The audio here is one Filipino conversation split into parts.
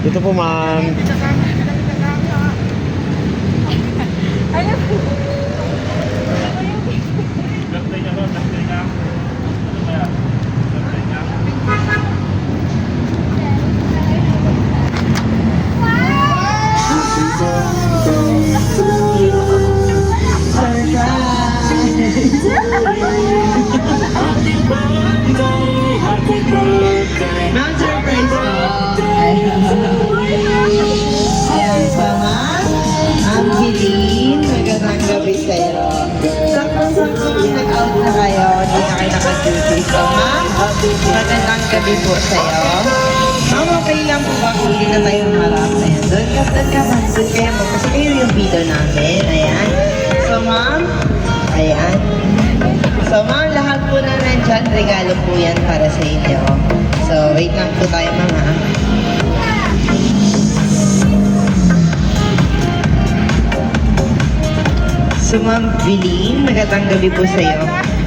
Dito po, ma'am. Ma'am, surprise po. Ayan, so ma'am Jeline, magandang gabi sa'yo. Sakto-sakto nag-out na kayo, hindi na kayo naka-duty. So ma'am, magandang gabi po sa'yo. Ma'am, okay lang po ba kung hindi na tayo harap? Ayan, doon ka, ma'am. Doon kayo mo. Kasi kayo yung video namin. Ayan. So ma'am, ayan. So ma'am, lahat po na nandyan, regalo po yan para sa inyo. So, wait lang po tayo mga. So ma'am Jeline, magandang gabi po sa iyo.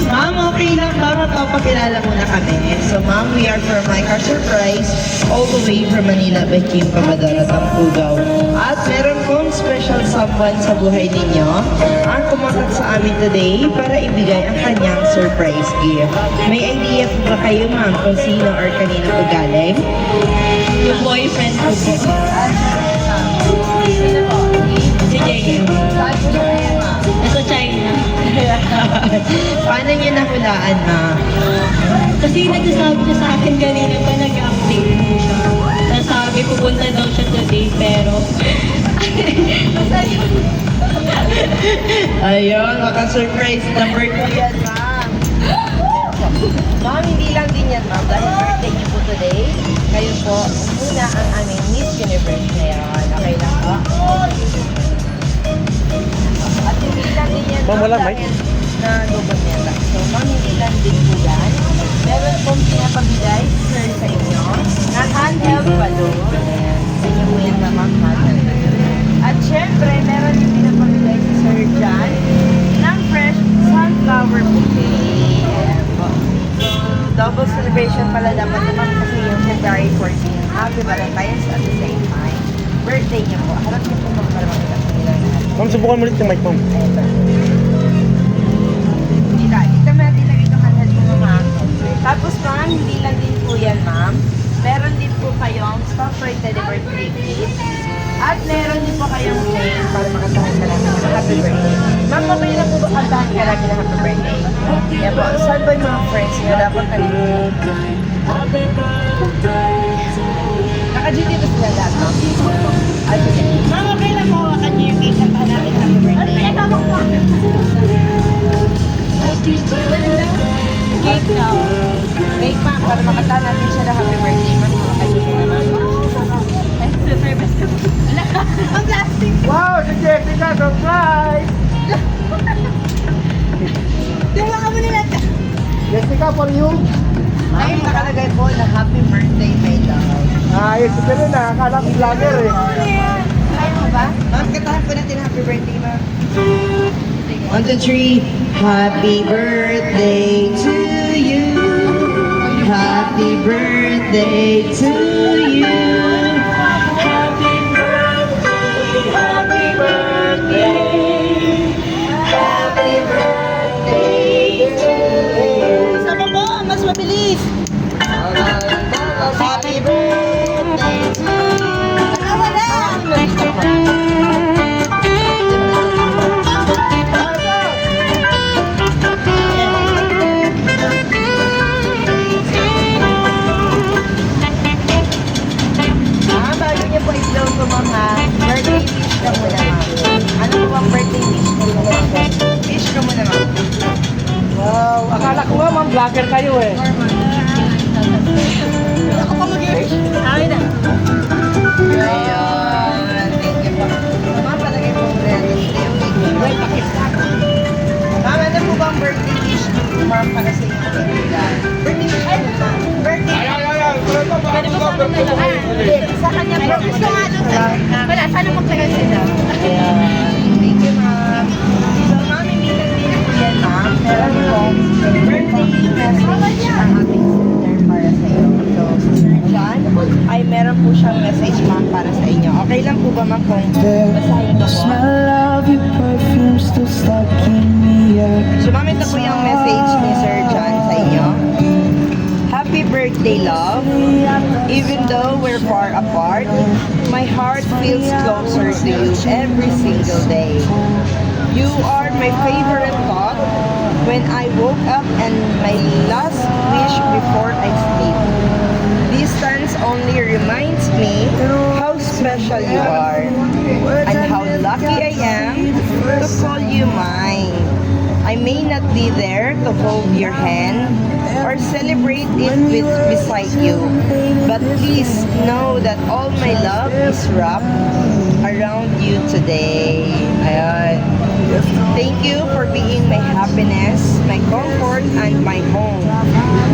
Ma'am, okay lang ba? Magpapakilala muna kami. So ma'am, we are from My Car Surprise, all the way from Manila by Kim Pamadara, Tampugaw. At meron pong special someone sa buhay ninyo ang kumakat sa amin today para ibigay ang kanyang surprise gift. May idea po ba kayo ma'am kung sino or kanina po galing? Yung boyfriend ko po. Si JM. Nasa China. Paano niyo nahulaan ma'am? Kasi nagsasabi siya sa akin kanina pa nag-update mo siya. Nasabi pupunta daw siya today pero Ayun, maka-surprise number 2 yan, ma'am. Ma'am, hindi lang din yan, ma'am. Dahil birthday niyo po today, kayo po muna ang aming Miss Universe ngayon. Okay lang po? At hindi lang din yan, Ma'am, wala mic? dahil na lubot niya. So, ma'am, hindi lang din po yan. Meron pong pinapabigay, sir, sa inyo, na handheld balloon. Ayan. Sa inyo po yan na, ma'am, handheld balloon. At syempre, meron yung pinapabigay si Sir John ng fresh sunflower bouquet. Ayan po. So, double celebration pala dapat naman kasi yung February 14. Happy Valentine's at the same time. Birthday niyo po. Harap niyo po mga para makita sa nila lahat. Ma'am, subukan mo ulit yung mic, ma'am. Ayan po. Dito natin lagay itong handheld mo, ma'am. Tapos, ma'am, hindi lang din po yan, ma'am. Meron din po kayong stop for teddy birthday kit. At meron din po kayong chain para makasahan ka namin ng happy birthday. Ma'am, okay na po ba kantahan ka namin ng happy birthday? Yan po. Saan ba yung mga friends nyo dapat nalito? Naka-duty ba sila lahat, ma'am? Ay, sige. Ma'am, okay lang po wakan niyo yung cake kantahan namin happy birthday. Cake now. Cake, ma'am, para makasahan natin siya ng happy birthday. Ma'am, maka-duty na, ma'am. Ay, service ka po. Ang plastic. Wow, si Jessica, surprise! Diba ka mo nila? Jessica, for you. Ayun, nakalagay po na happy birthday, my love. Ayos, ito rin na. Akala ko vlogger eh. Ayaw mo ba? Ma'am, kantahan po natin happy birthday, ma'am. 1, 2, 3. Happy birthday to you. Happy birthday to you. Happy birthday, happy birthday. Happy birthday to you. Sama po, mas mabilis. Happy birthday to you. Wala. Bago niyo po i-blow ko, ma'am, ha? Birthday wish ka muna, ma'am. Ano po bang birthday wish ko muna? Wish ka muna, ma'am. Wow, akala ko nga, ma'am, vlogger kayo eh. Ako pa mag-wish. Ay na. Ayun. Thank you po. Ma'am, palagay po muna natin. Ma'am, ano po bang birthday wish niyo po, ma'am, para sa inyo? Birthday wish ko, ma'am. Birthday Pwede ba sa akin na lang? Hindi, sa kanya po. Gusto nga doon sa... Wala, sana magtagal sila. Thank you, ma'am. So, ma'am, hindi lang din po yan, ma'am. Meron pong birthday message ang ating sister para sa iyo. So, John, ay meron po siyang message, ma'am, para sa inyo. Okay lang po ba, ma'am, kung basahin ko po? Smell of your perfume still stuck in me. So, ma'am, ito po yung message ni Sir John sa inyo. Happy birthday, love. Even though we're far apart, my heart feels closer to you every single day. You are my favorite thought when I woke up and my last wish before I sleep. Distance only reminds me how special you are and how lucky I am to call you mine. I may not be there to hold your hand or celebrate it beside you, but please know that all my love is wrapped around you today. Ayan. Thank you for being my happiness, my comfort, and my home,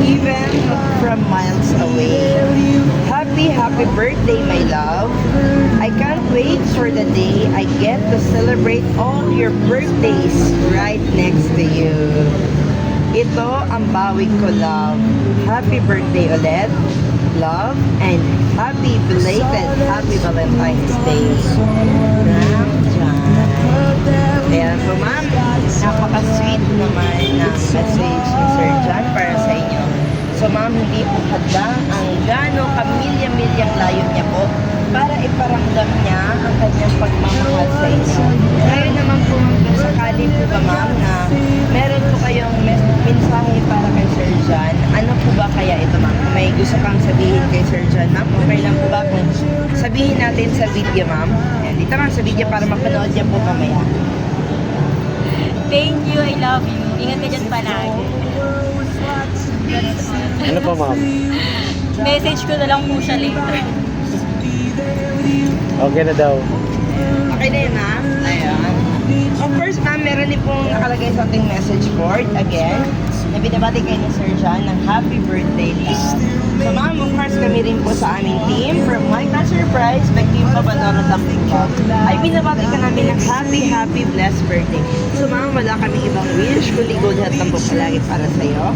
even from miles away. Happy birthday, my love. I can't wait for the day I get to celebrate all your birthdays right next to you. Ito ang bawig ko, love. Happy birthday ulit, love, and happy belated Happy Valentine's Day. From John. Ayan po, ma'am. Napaka-sweet naman na message ni Sir John para sa inyo. So, ma'am, hindi po hadlang ang gano'ng kamilya-milyang layo niya po para iparamdam niya ang kanyang pagmamahal sa inyo. Ngayon naman po, kung sakali po ba, ma'am, na meron po kayong mensahe para kay Sir John, ano po ba kaya ito, ma'am? Kung may gusto kang sabihin kay Sir John, ma'am, okay lang po ba kung sabihin natin sa video, ma'am? Ayan, dito lang sa video para mapanood niya po mamaya. Thank you, I love you. Ingat ka dyan palagi. Ano pa, ma'am? Message ko na lang po siya later. Okay na daw. Okay na yun, ma'am? Ayan. Of course, ma'am, meron din pong nakalagay sa ating message board. Again, na binabati kayo ni Sir John ng happy birthday, love. So, ma'am, of course, kami rin po sa aming team from My Cancer Prize, by Team Pabanoro Tampingko, ay binabati ka namin ng happy, blessed birthday. So, ma'am, wala kami ibang wish, kundi good health lang po palagi para sa iyo.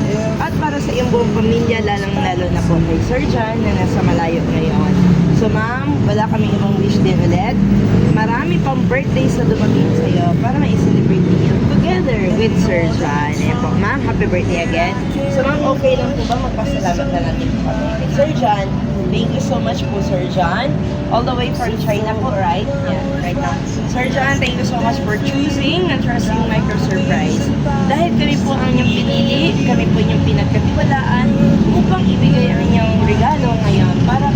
At para sa iyong buong pamilya, lalong-lalo na po kay Sir John na nasa malayo ngayon. So, ma'am, wala kami ibang wish din ulit. Marami pang birthdays na dumating sa iyo para ma-celebrate niyo together with Sir John. Ayan po, ma'am, happy birthday again. So, ma'am, okay lang po ba magpasalamat na natin po kami kay Sir John? Thank you so much po, Sir John. All the way from China po, right? Yeah, right now. Sir John, thank you so much for choosing and trusting Micro Surprise. Dahil kami po ang inyong pinili, kami po inyong pinagkatiwalaan upang ibigay ang inyong regalo ngayon para